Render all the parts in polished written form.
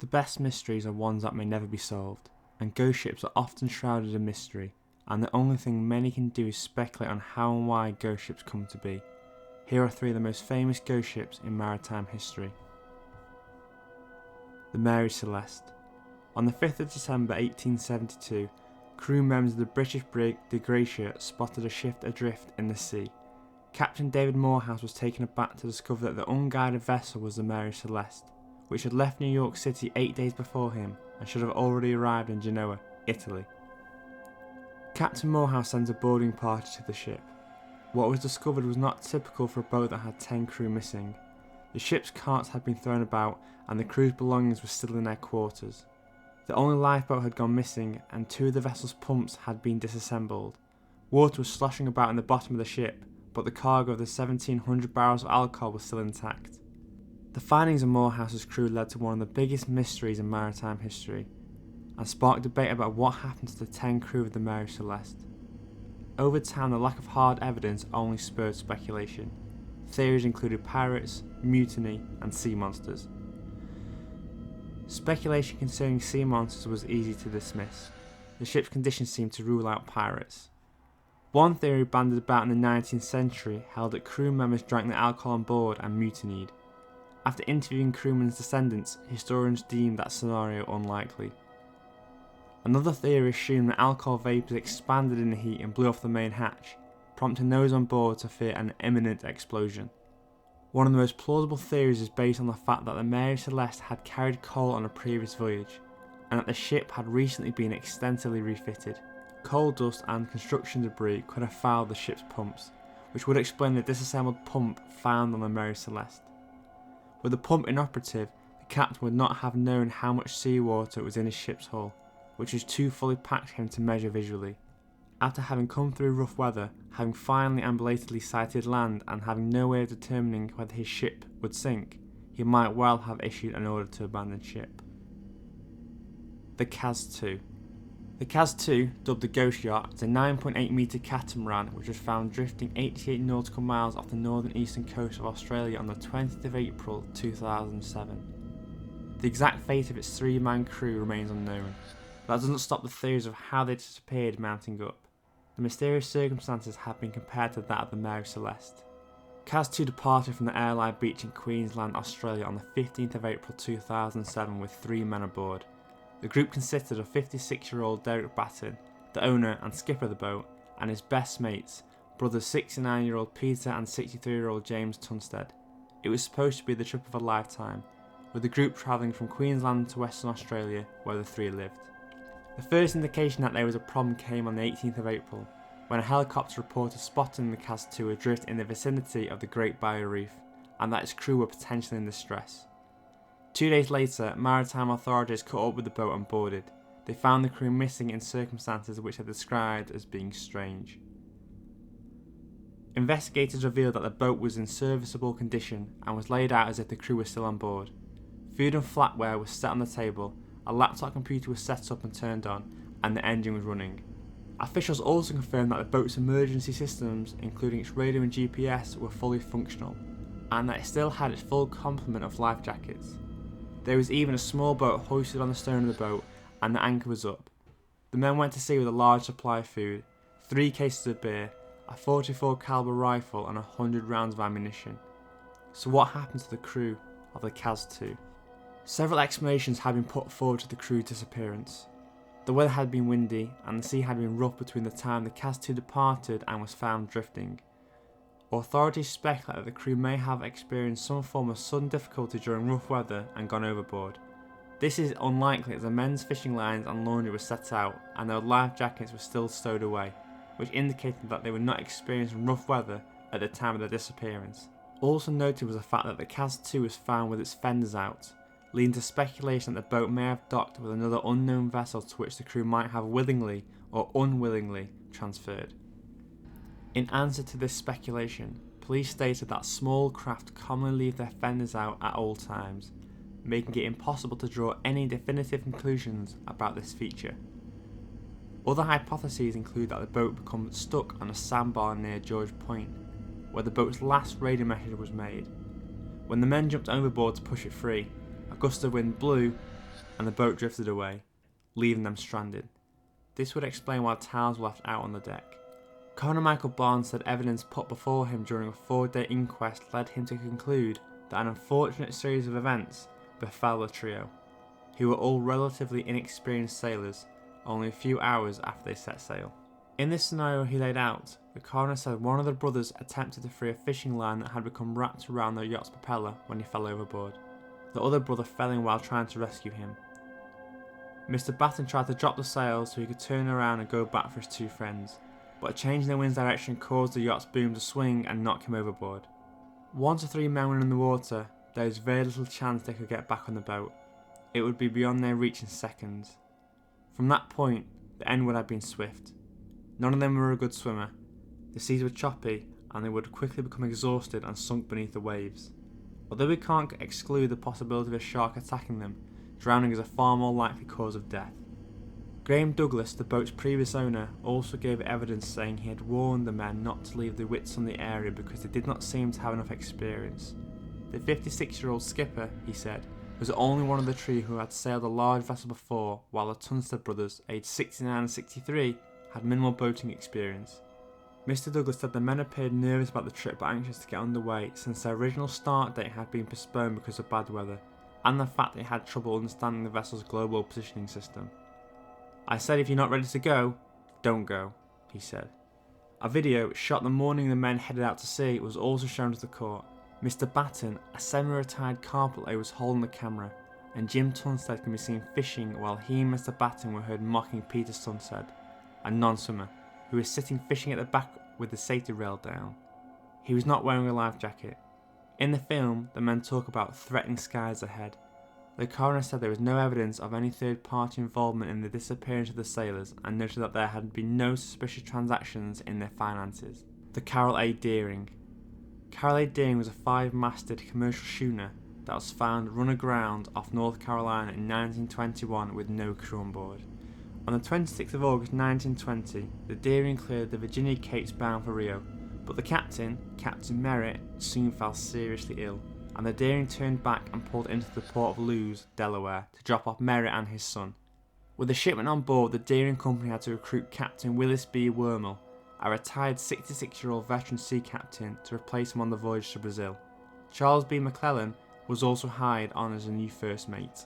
The best mysteries are ones that may never be solved, and ghost ships are often shrouded in mystery, and the only thing many can do is speculate on how and why ghost ships come to be. Here are three of the most famous ghost ships in maritime history. The Mary Celeste. On the 5th of December 1872, crew members of the British brig De Gracia spotted a ship adrift in the sea. Captain David Morehouse was taken aback to discover that the unguided vessel was the Mary Celeste, which had left New York City 8 days before him and should have already arrived in Genoa, Italy. Captain Morehouse sent a boarding party to the ship. What was discovered was not typical for a boat that had 10 crew missing. The ship's carts had been thrown about and the crew's belongings were still in their quarters. The only lifeboat had gone missing and 2 of the vessel's pumps had been disassembled. Water was sloshing about in the bottom of the ship, but the cargo of the 1,700 barrels of alcohol was still intact. The findings of Morehouse's crew led to one of the biggest mysteries in maritime history, and sparked debate about what happened to the 10 crew of the Mary Celeste. Over time, the lack of hard evidence only spurred speculation. Theories included pirates, mutiny, and sea monsters. Speculation concerning sea monsters was easy to dismiss. The ship's condition seemed to rule out pirates. One theory bandied about in the 19th century held that crew members drank the alcohol on board and mutinied. After interviewing crewmen's descendants, historians deemed that scenario unlikely. Another theory assumed that alcohol vapours expanded in the heat and blew off the main hatch, prompting those on board to fear an imminent explosion. One of the most plausible theories is based on the fact that the Mary Celeste had carried coal on a previous voyage, and that the ship had recently been extensively refitted. Coal dust and construction debris could have fouled the ship's pumps, which would explain the disassembled pump found on the Mary Celeste. With the pump inoperative, the captain would not have known how much seawater was in his ship's hull, which was too fully packed for him to measure visually. After having come through rough weather, having finally and belatedly sighted land and having no way of determining whether his ship would sink, he might well have issued an order to abandon ship. The Caz-2. The Caz-2, dubbed the Ghost Yacht, is a 9.8 metre catamaran which was found drifting 88 nautical miles off the northern eastern coast of Australia on the 20th of April 2007. The exact fate of its 3-man crew remains unknown, but that doesn't stop the theories of how they disappeared mounting up. The mysterious circumstances have been compared to that of the Mary Celeste. Caz-2 departed from the Airline Beach in Queensland, Australia on the 15th of April 2007 with 3 men aboard. The group consisted of 56-year-old Derek Batten, the owner and skipper of the boat, and his best mates, brothers 69-year-old Peter and 63-year-old James Tunstead. It was supposed to be the trip of a lifetime, with the group travelling from Queensland to Western Australia where the 3 lived. The first indication that there was a problem came on the 18th of April, when a helicopter reported spotting the Caz-2 adrift in the vicinity of the Great Barrier Reef, and that its crew were potentially in distress. 2 days later, maritime authorities caught up with the boat and boarded. They found the crew missing in circumstances which are described as being strange. Investigators revealed that the boat was in serviceable condition and was laid out as if the crew were still on board. Food and flatware was set on the table, a laptop computer was set up and turned on, and the engine was running. Officials also confirmed that the boat's emergency systems, including its radio and GPS, were fully functional, and that it still had its full complement of life jackets. There was even a small boat hoisted on the stern of the boat, and the anchor was up. The men went to sea with a large supply of food, 3 cases of beer, a .44 caliber rifle and 100 rounds of ammunition. So what happened to the crew of the Caz-2? Several explanations had been put forward to the crew's disappearance. The weather had been windy, and the sea had been rough between the time the Caz-2 departed and was found drifting. Authorities speculate that the crew may have experienced some form of sudden difficulty during rough weather and gone overboard. This is unlikely as the men's fishing lines and laundry were set out and their life jackets were still stowed away, which indicated that they were not experiencing rough weather at the time of their disappearance. Also noted was the fact that the Caz-2 was found with its fenders out, leading to speculation that the boat may have docked with another unknown vessel to which the crew might have willingly or unwillingly transferred. In answer to this speculation, police stated that small craft commonly leave their fenders out at all times, making it impossible to draw any definitive conclusions about this feature. Other hypotheses include that the boat became stuck on a sandbar near George Point, where the boat's last radio message was made. When the men jumped overboard to push it free, a gust of wind blew, and the boat drifted away, leaving them stranded. This would explain why towels were left out on the deck. Coroner Michael Barnes said evidence put before him during a 4-day inquest led him to conclude that an unfortunate series of events befell the trio, who were all relatively inexperienced sailors, only a few hours after they set sail. In this scenario he laid out, the coroner said one of the brothers attempted to free a fishing line that had become wrapped around the yacht's propeller when he fell overboard. The other brother fell in while trying to rescue him. Mr. Batten tried to drop the sails so he could turn around and go back for his two friends, but a change in the wind's direction caused the yacht's boom to swing and knock him overboard. Once the 3 men were in the water, there was very little chance they could get back on the boat. It would be beyond their reach in seconds. From that point, the end would have been swift. None of them were a good swimmer. The seas were choppy, and they would quickly become exhausted and sunk beneath the waves. Although we can't exclude the possibility of a shark attacking them, drowning is a far more likely cause of death. Graham Douglas, the boat's previous owner, also gave evidence saying he had warned the men not to leave the Wits on the area because they did not seem to have enough experience. The 56-year-old skipper, he said, was only one of the three who had sailed a large vessel before, while the Tunstall brothers, aged 69 and 63, had minimal boating experience. Mr. Douglas said the men appeared nervous about the trip but anxious to get underway since their original start date had been postponed because of bad weather, and the fact they had trouble understanding the vessel's global positioning system. "I said if you're not ready to go, don't go," he said. A video shot the morning the men headed out to sea was also shown to the court. Mr. Batten, a semi-retired carpenter, was holding the camera, and Jim Tunstall can be seen fishing while he and Mr. Batten were heard mocking Peter Tunstall, a non-swimmer, who was sitting fishing at the back with the safety rail down. He was not wearing a life jacket. In the film, the men talk about threatening skies ahead. The coroner said there was no evidence of any third-party involvement in the disappearance of the sailors and noted that there had been no suspicious transactions in their finances. The Carroll A. Deering. Carroll A. Deering was a 5-masted commercial schooner that was found run aground off North Carolina in 1921 with no crew on board. On the 26th of August 1920, the Deering cleared the Virginia Capes bound for Rio, but the captain, Captain Merritt, soon fell seriously ill, and the Deering turned back and pulled into the port of Lewes, Delaware, to drop off Merritt and his son. With the shipment on board, the Deering Company had to recruit Captain Willis B. Wormel, a retired 66-year-old veteran sea captain, to replace him on the voyage to Brazil. Charles B. McClellan was also hired on as a new first mate.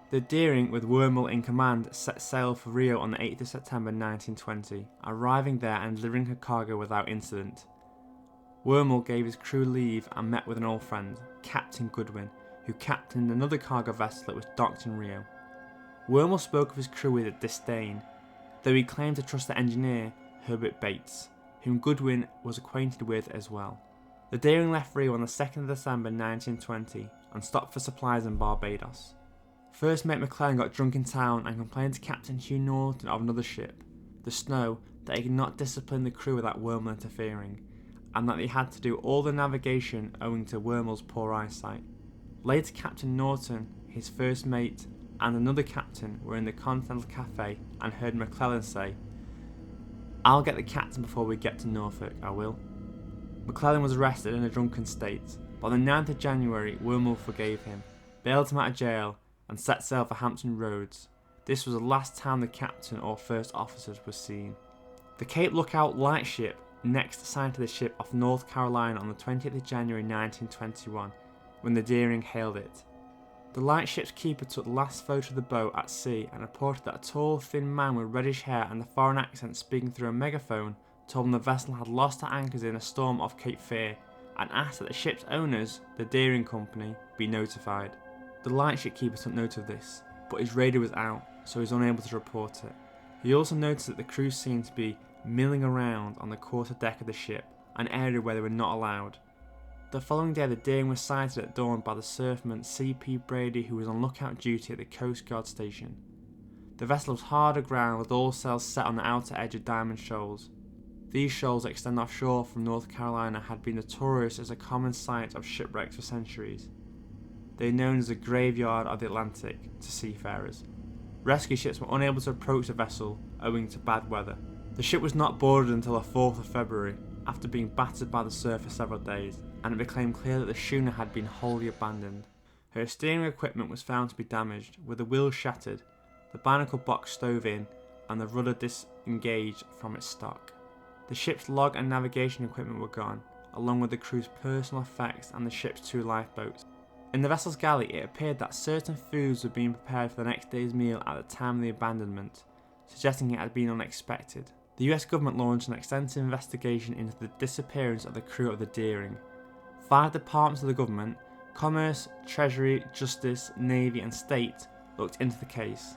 The Deering, with Wormel in command, set sail for Rio on the 8th of September 1920, arriving there and delivering her cargo without incident. Wormel gave his crew leave and met with an old friend, Captain Goodwin, who captained another cargo vessel that was docked in Rio. Wormel spoke of his crew with disdain, though he claimed to trust the engineer, Herbert Bates, whom Goodwin was acquainted with as well. The Deering left Rio on the 2nd of December 1920 and stopped for supplies in Barbados. First mate McClellan got drunk in town and complained to Captain Hugh Norton of another ship, the Snow, that he could not discipline the crew without Wormel interfering, and that they had to do all the navigation owing to Wormel's poor eyesight. Later Captain Norton, his first mate, and another captain were in the Continental Cafe and heard McClellan say, "I'll get the captain before we get to Norfolk, I will." McClellan was arrested in a drunken state. By the 9th of January, Wormel forgave him, bailed him out of jail, and set sail for Hampton Roads. This was the last time the captain or first officers were seen. The Cape Lookout lightship next assigned to the ship off North Carolina on the 20th of January 1921, when the Deering hailed it. The lightship's keeper took the last photo of the boat at sea and reported that a tall, thin man with reddish hair and a foreign accent speaking through a megaphone told him the vessel had lost her anchors in a storm off Cape Fear and asked that the ship's owners, the Deering Company, be notified. The lightship keeper took note of this, but his radio was out, so he was unable to report it. He also noticed that the crew seemed to be milling around on the quarter-deck of the ship, an area where they were not allowed. The following day, the Deering was sighted at dawn by the surfman C.P. Brady, who was on lookout duty at the Coast Guard station. The vessel was hard aground with all sails set on the outer edge of Diamond Shoals. These shoals that extend offshore from North Carolina had been notorious as a common site of shipwrecks for centuries. They are known as the graveyard of the Atlantic to seafarers. Rescue ships were unable to approach the vessel owing to bad weather. The ship was not boarded until the 4th of February, after being battered by the surf for several days, and it became clear that the schooner had been wholly abandoned. Her steering equipment was found to be damaged, with the wheels shattered, the binnacle box stove in, and the rudder disengaged from its stock. The ship's log and navigation equipment were gone, along with the crew's personal effects and the ship's 2 lifeboats. In the vessel's galley, it appeared that certain foods were being prepared for the next day's meal at the time of the abandonment, suggesting it had been unexpected. The US government launched an extensive investigation into the disappearance of the crew of the Deering. 5 departments of the government, Commerce, Treasury, Justice, Navy and State, looked into the case.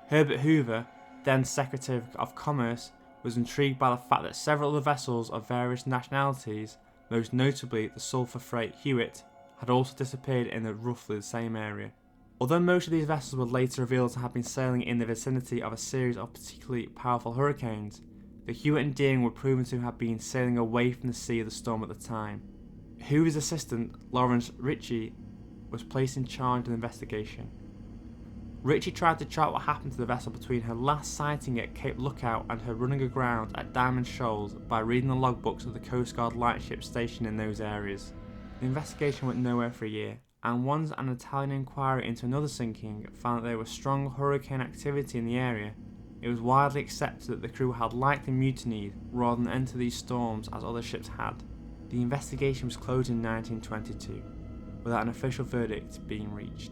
Herbert Hoover, then Secretary of Commerce, was intrigued by the fact that several other vessels of various nationalities, most notably the sulphur freight Hewitt, had also disappeared in roughly the same area. Although most of these vessels were later revealed to have been sailing in the vicinity of a series of particularly powerful hurricanes, the Hewitt and Deering were proven to have been sailing away from the sea of the storm at the time. Hoover's assistant, Lawrence Ritchie, was placed in charge of the investigation. Ritchie tried to chart what happened to the vessel between her last sighting at Cape Lookout and her running aground at Diamond Shoals by reading the logbooks of the Coast Guard lightships stationed in those areas. The investigation went nowhere for a year, and once an Italian inquiry into another sinking found that there was strong hurricane activity in the area, it was widely accepted that the crew had likely mutinied rather than enter these storms as other ships had. The investigation was closed in 1922, without an official verdict being reached.